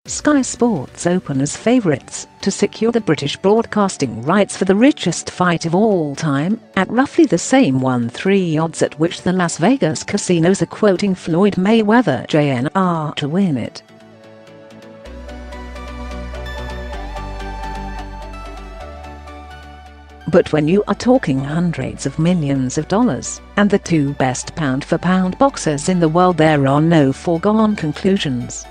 Sky Sports open as favourites to secure the British broadcasting rights for the richest fight of all time, at roughly the same 1-3 odds at which the Las Vegas casinos are quoting Floyd Mayweather Jr. to win it. But when you are talking hundreds of millions of dollars, and the two best pound-for-pound boxers in the world, there are no foregone conclusions.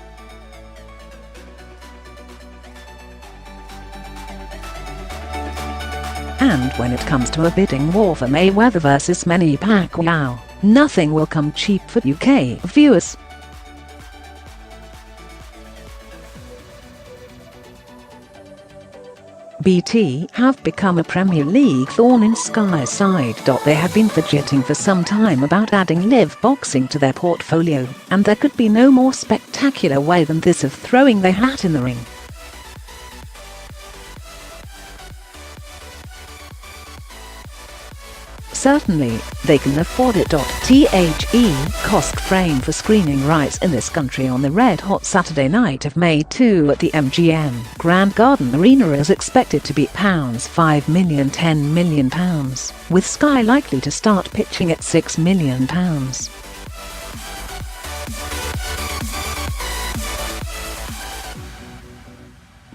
And when it comes to a bidding war for Mayweather versus Manny Pacquiao, nothing will come cheap for UK viewers. BT have become a Premier League thorn in Sky's side. They have been fidgeting for some time about adding live boxing to their portfolio, and there could be no more spectacular way than this of throwing their hat in the ring. Certainly, they can afford it. The cost frame for screening rights in this country on the red-hot Saturday night of May 2 at the MGM Grand Garden Arena is expected to be £5 million, £10 million, with Sky likely to start pitching at £6 million.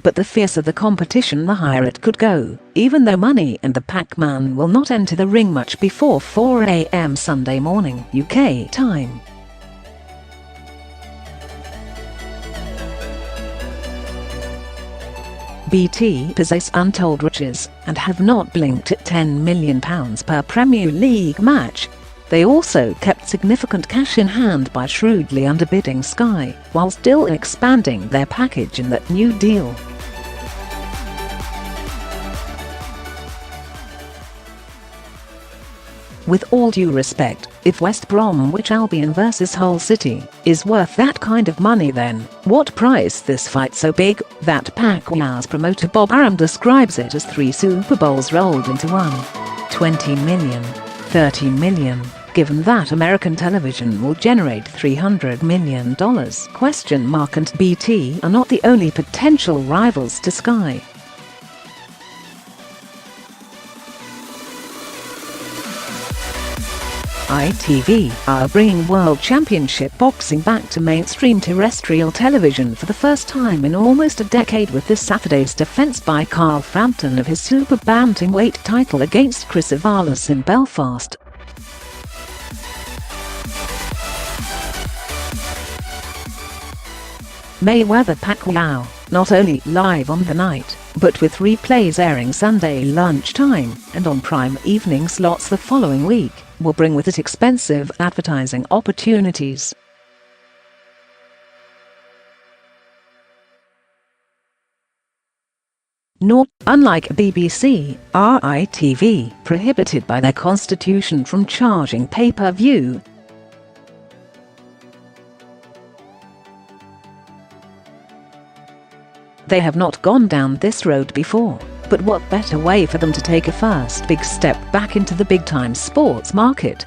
But the fiercer the competition, the higher it could go, even though Money and the Pac-Man will not enter the ring much before 4 AM Sunday morning UK time. BT possess untold riches and have not blinked at £10 million per Premier League match. They also kept significant cash in hand by shrewdly underbidding Sky, while still expanding their package in that new deal. With all due respect, if West Bromwich Albion vs Hull City is worth that kind of money, then what price this fight so big that Pacquiao's promoter Bob Arum describes it as 3 Super Bowls rolled into one? 20 million, 30 million, given that American television will generate $300 million? And BT are not the only potential rivals to Sky. ITV are bringing World Championship boxing back to mainstream terrestrial television for the first time in almost a decade, with this Saturday's defence by Carl Frampton of his super bantamweight title against Chris Avalos in Belfast. Mayweather-Pacquiao, not only live on the night, but with replays airing Sunday lunchtime and on prime evening slots the following week, will bring with it expensive advertising opportunities. Nor, unlike BBC, are ITV prohibited by their constitution from charging pay-per-view. They have not gone down this road before, but what better way for them to take a first big step back into the big-time sports market?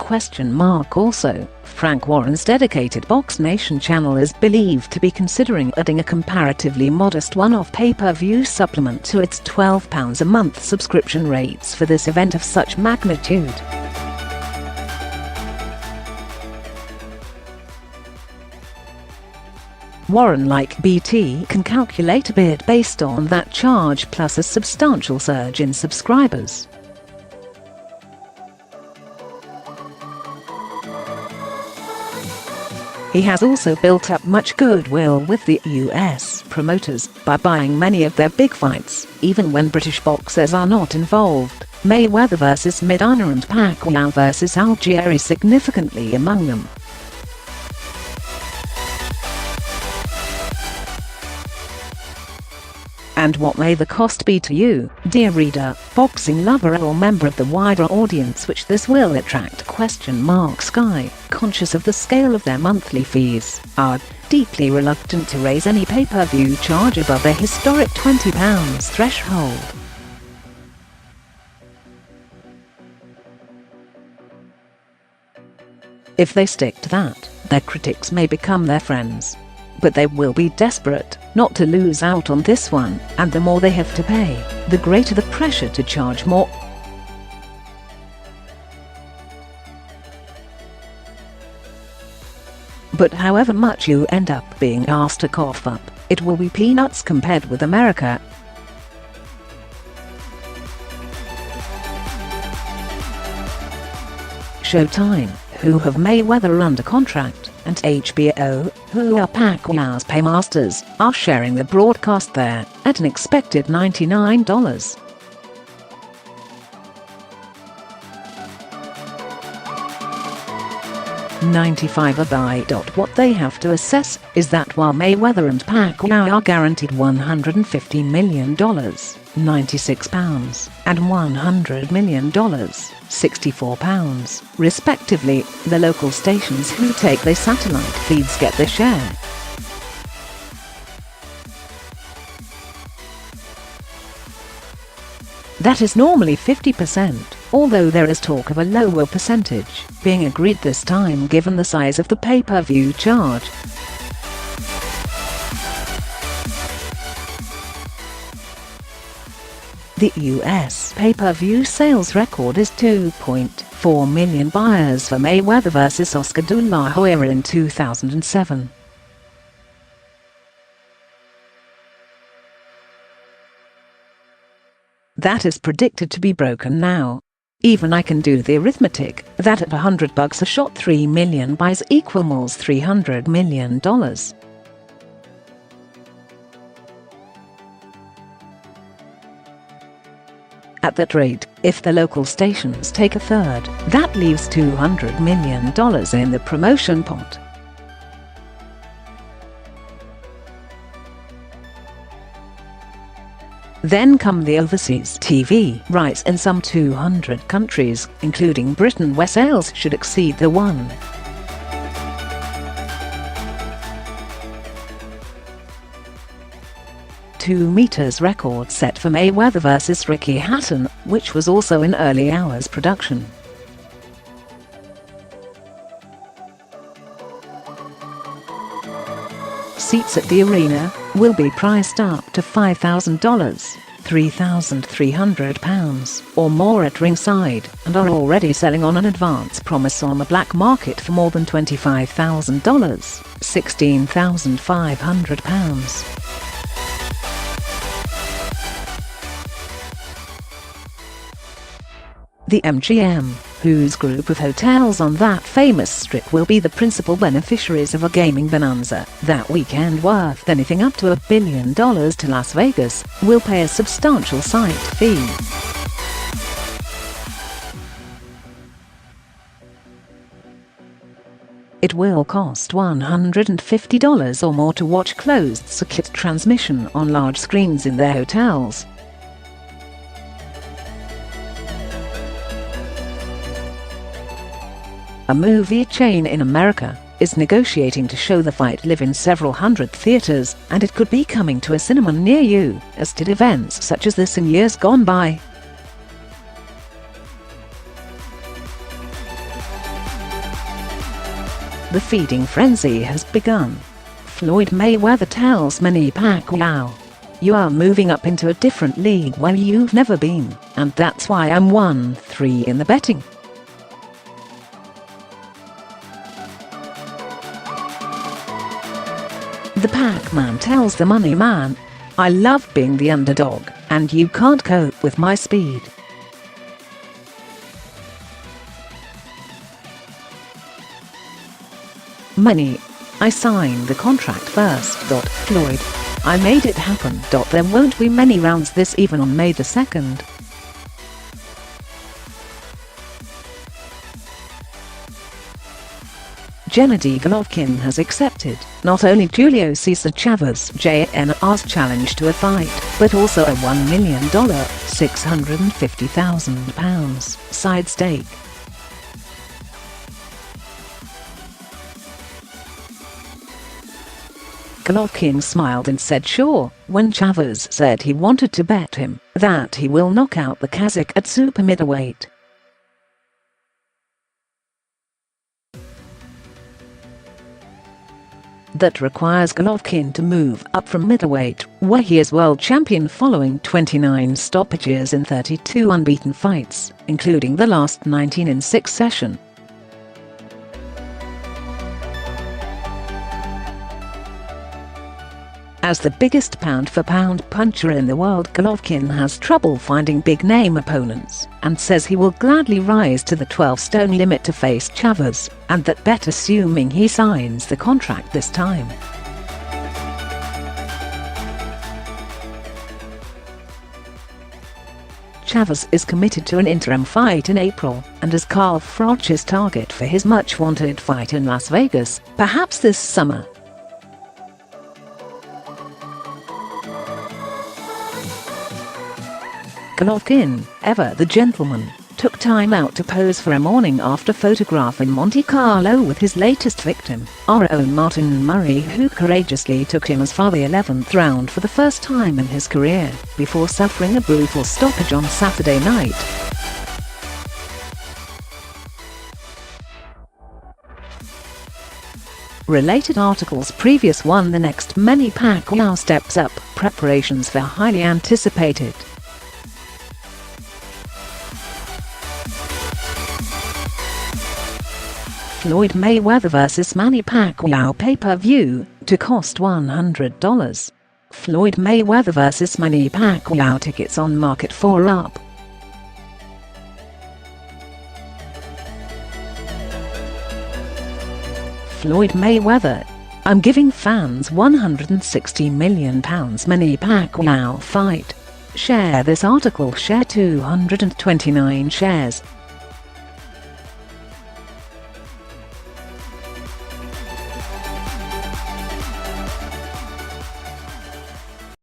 Also, Frank Warren's dedicated Box Nation channel is believed to be considering adding a comparatively modest one-off pay-per-view supplement to its £12 a month subscription rates for this event of such magnitude. Warren, like BT, can calculate a bid based on that charge plus a substantial surge in subscribers. He has also built up much goodwill with the US promoters by buying many of their big fights, even when British boxers are not involved. Mayweather vs Medina and Pacquiao vs Algieri significantly among them. And what may the cost be to you, dear reader, boxing lover or member of the wider audience which this will attract? Sky, conscious of the scale of their monthly fees, are deeply reluctant to raise any pay-per-view charge above their historic £20 threshold. If they stick to that, their critics may become their friends. But they will be desperate not to lose out on this one, and the more they have to pay, the greater the pressure to charge more. But however much you end up being asked to cough up, it will be peanuts compared with America. Showtime, who have Mayweather under contract, and HBO, who are Pacquiao's paymasters, are sharing the broadcast there, at an expected $99. What they have to assess is that while Mayweather and Pacquiao are guaranteed $150 million, £96, and $100 million, £64, respectively, the local stations who take their satellite feeds get their share. That is normally 50%, although there is talk of a lower percentage being agreed this time given the size of the pay-per-view charge. The US pay-per-view sales record is 2.4 million buyers for Mayweather vs Oscar de la Hoya in 2007. That is predicted to be broken now. Even I can do the arithmetic that at $100 a shot 3 million buys equals $300 million. At that rate, if the local stations take a third, that leaves $200 million in the promotion pot. Then come the overseas TV rights in some 200 countries, including Britain, where sales should exceed the 1.2 meters record set for Mayweather vs Ricky Hatton, which was also in early hours production. Seats at the arena will be priced up to $5,000, £3,300 or more at ringside, and are already selling on an advance promise on the black market for more than $25,000, £16,500. The MGM, whose group of hotels on that famous strip will be the principal beneficiaries of a gaming bonanza that weekend worth anything up to $1 billion to Las Vegas, will pay a substantial site fee. It will cost $150 or more to watch closed-circuit transmission on large screens in their hotels. A movie chain in America is negotiating to show the fight live in several hundred theaters, and it could be coming to a cinema near you, as did events such as this in years gone by. The feeding frenzy has begun. Floyd Mayweather tells Manny Pacquiao, "You are moving up into a different league where you've never been, and that's why I'm 1-3 in the betting." The Pac-Man tells the Money Man, "I love being the underdog, and you can't cope with my speed." Money, "I signed the contract first. Floyd, I made it happen. There won't be many rounds this even on May the 2nd. Gennady Golovkin has accepted not only Julio Cesar Chavez Jr.'s challenge to a fight, but also a $1 million, £650,000 side stake. Golovkin smiled and said sure when Chavez said he wanted to bet him that he will knock out the Kazakh at super middleweight. that requires Golovkin to move up from middleweight, where he is world champion following 29 stoppages in 32 unbeaten fights, including the last 19 in succession. As the biggest pound-for-pound puncher in the world, Golovkin has trouble finding big-name opponents, and says he will gladly rise to the 12-stone limit to face Chavez, and that bet assuming he signs the contract this time. Chavez is committed to an interim fight in April, and is Carl Froch's target for his much-wanted fight in Las Vegas, perhaps this summer. Golovkin, ever the gentleman, took time out to pose for a morning-after photograph in Monte Carlo with his latest victim, our own Martin Murray, who courageously took him as far the 11th round for the first time in his career, before suffering a brutal stoppage on Saturday night. Related articles: previous one. The next Manny Pacquiao steps up preparations for highly anticipated Floyd Mayweather vs Manny Pacquiao pay-per-view, to cost $100. Floyd Mayweather vs Manny Pacquiao tickets on market for up. Floyd Mayweather: I'm giving fans £160 million Manny Pacquiao fight. Share this article. Share 229 shares.